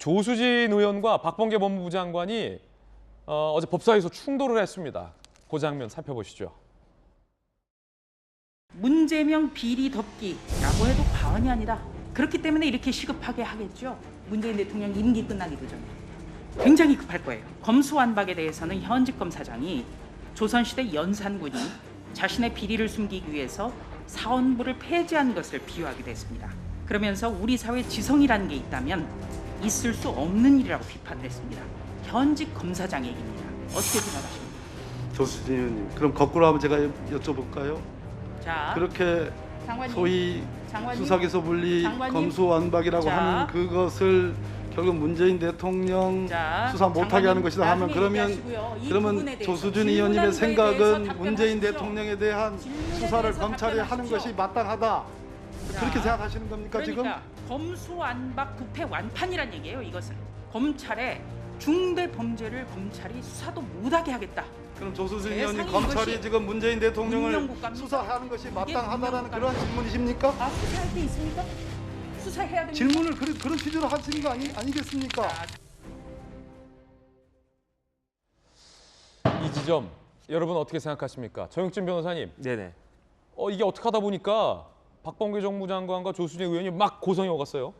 조수진 의원과 박범계 법무부 장관이 어제 법사위에서 충돌을 했습니다. 그 장면 살펴보시죠. 문재명 비리 덮기라고 해도 과언이 아니다. 그렇기 때문에 이렇게 시급하게 하겠죠. 문재인 대통령 임기 끝나기도 전에. 굉장히 급할 거예요. 검수완박에 대해서는 현직 검사장이 조선시대 연산군이 자신의 비리를 숨기기 위해서 사원부를 폐지한 것을 비유하기도 했습니다. 그러면서 우리 사회에 지성이라는 게 있다면 있을 수 없는 일이라고 비판을 했습니다. 현직 검사장 얘기입니다. 어떻게 생각하십니까? 조수진 의원님, 그럼 거꾸로 한번 제가 여쭤볼까요? 자, 그렇게 장관님, 소위 장관님, 수사기소 분리 장관님, 검수완박이라고 자, 하는 그것을 결국 문재인 대통령 자, 수사 못하게 하는 것이다 하면 그러면 조수진 의원님의 생각은 문재인 대통령에 대한 수사를 검찰이 하는 것이 마땅하다. 그렇게 생각하시는 겁니까 그러니까 지금? 검수완박 부패 완판이란 얘기예요. 이것은 검찰의 중대 범죄를 검찰이 수사도 못하게 하겠다. 그럼 조수진 세상에 의원님 검찰이 이것이 지금 문재인 대통령을 문명국가입니까? 수사하는 것이 마땅하다라는 문명국가입니까? 그런 질문이십니까? 아, 수사할 게 있습니까? 수사해야 됩니다. 질문을 그런 취지로 하시는 거 아니겠습니까? 이 지점 여러분 어떻게 생각하십니까? 정혁진 변호사님. 네네. 이게 어떻게 하다 보니까 박범계 정무 장관과 조수진 의원이 막 고성이 오갔어요.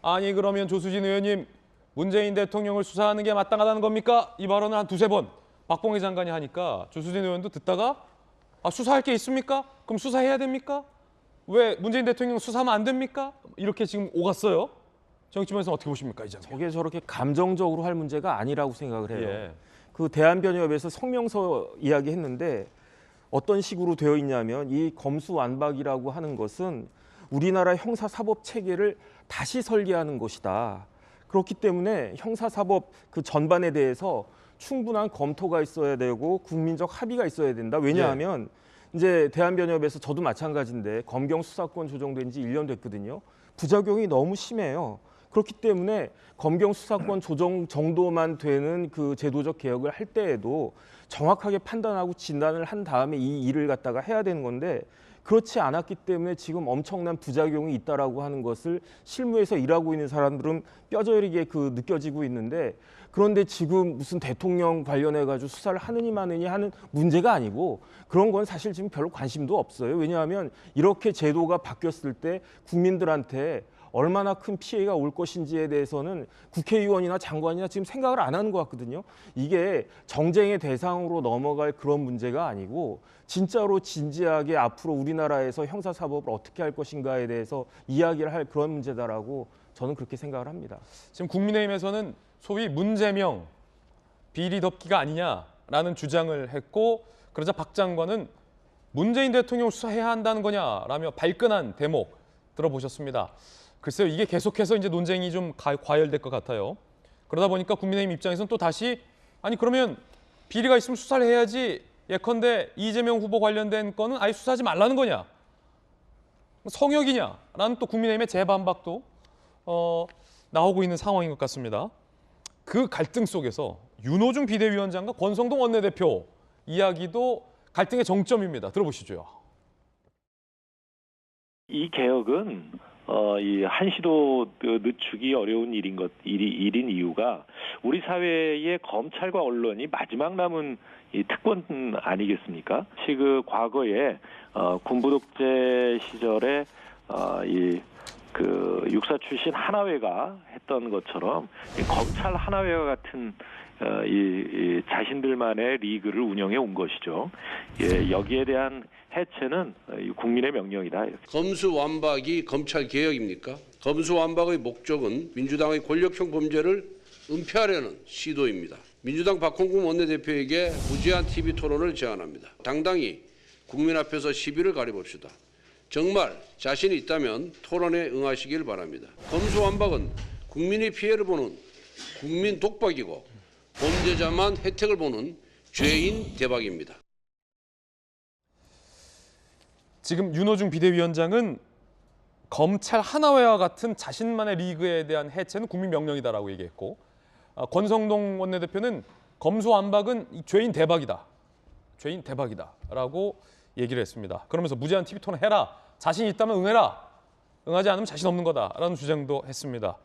아니 그러면 조수진 의원님 문재인 대통령을 수사하는 게 마땅하다는 겁니까? 이 발언을 한 두세 번 박범계 장관이 하니까 조수진 의원도 듣다가 수사할 게 있습니까? 그럼 수사해야 됩니까? 왜 문재인 대통령 수사하면 안 됩니까? 이렇게 지금 오갔어요. 정혁진 변호사 어떻게 보십니까? 이 장면. 저게 저렇게 감정적으로 할 문제가 아니라고 생각을 해요. 예. 그 대한변협에서 성명서 이야기했는데 어떤 식으로 되어 있냐면 이 검수완박이라고 하는 것은 우리나라 형사사법 체계를 다시 설계하는 것이다. 그렇기 때문에 형사사법 그 전반에 대해서 충분한 검토가 있어야 되고 국민적 합의가 있어야 된다. 왜냐하면 이제 대한변협에서 저도 마찬가지인데 검경 수사권 조정된 지 1년 됐거든요. 부작용이 너무 심해요. 그렇기 때문에 검경 수사권 조정 정도만 되는 그 제도적 개혁을 할 때에도 정확하게 판단하고 진단을 한 다음에 이 일을 갖다가 해야 되는 건데 그렇지 않았기 때문에 지금 엄청난 부작용이 있다라고 하는 것을 실무에서 일하고 있는 사람들은 뼈저리게 느껴지고 있는데 그런데 지금 무슨 대통령 관련해 가지고 수사를 하느니 마느니 하는 문제가 아니고 그런 건 사실 지금 별로 관심도 없어요. 왜냐하면 이렇게 제도가 바뀌었을 때 국민들한테 얼마나 큰 피해가 올 것인지에 대해서는 국회의원이나 장관이나 지금 생각을 안 하는 것 같거든요. 이게 정쟁의 대상으로 넘어갈 그런 문제가 아니고 진짜로 진지하게 앞으로 우리나라에서 형사사법을 어떻게 할 것인가에 대해서 이야기를 할 그런 문제다라고 저는 그렇게 생각을 합니다. 지금 국민의힘에서는 소위 문재명 비리 덮기가 아니냐라는 주장을 했고 그러자 박 장관은 문재인 대통령을 수사해야 한다는 거냐라며 발끈한 대목 들어보셨습니다. 글쎄요, 이게 계속해서 이제 논쟁이 좀 과열될 것 같아요. 그러다 보니까 국민의힘 입장에서는 또 다시 그러면 비리가 있으면 수사를 해야지 예컨대 이재명 후보 관련된 건은 아예 수사하지 말라는 거냐? 성역이냐라는 또 국민의힘의 재반박도 나오고 있는 상황인 것 같습니다. 그 갈등 속에서 윤호중 비대위원장과 권성동 원내대표 이야기도 갈등의 정점입니다. 들어보시죠. 이 개혁은 이 한시도 늦추기 어려운 일인 이유가 우리 사회의 검찰과 언론이 마지막 남은 이 특권 아니겠습니까? 과거에 군부 독재 시절에 육사 출신 하나회가 했던 것처럼 검찰 하나회와 같은 이 자신들만의 리그를 운영해 온 것이죠. 여기에 대한 해체는 국민의 명령이다. 검수완박이 검찰 개혁입니까? 검수완박의 목적은 민주당의 권력형 범죄를 은폐하려는 시도입니다. 민주당 박홍근 원내대표에게 무제한 TV 토론을 제안합니다. 당당히 국민 앞에서 시비를 가려봅시다. 정말 자신이 있다면 토론에 응하시길 바랍니다. 검수완박은 국민의 피해를 보는 국민 독박이고 범죄자만 혜택을 보는 죄인 대박입니다. 지금 윤호중 비대위원장은 검찰 하나회와 같은 자신만의 리그에 대한 해체는 국민 명령이다라고 얘기했고 권성동 원내대표는 검수완박은 죄인 대박이다. 죄인 대박이다라고 얘기를 했습니다. 그러면서 무제한 TV 토론 해라. 자신 있다면 응해라. 응하지 않으면 자신 없는 거다라는 주장도 했습니다.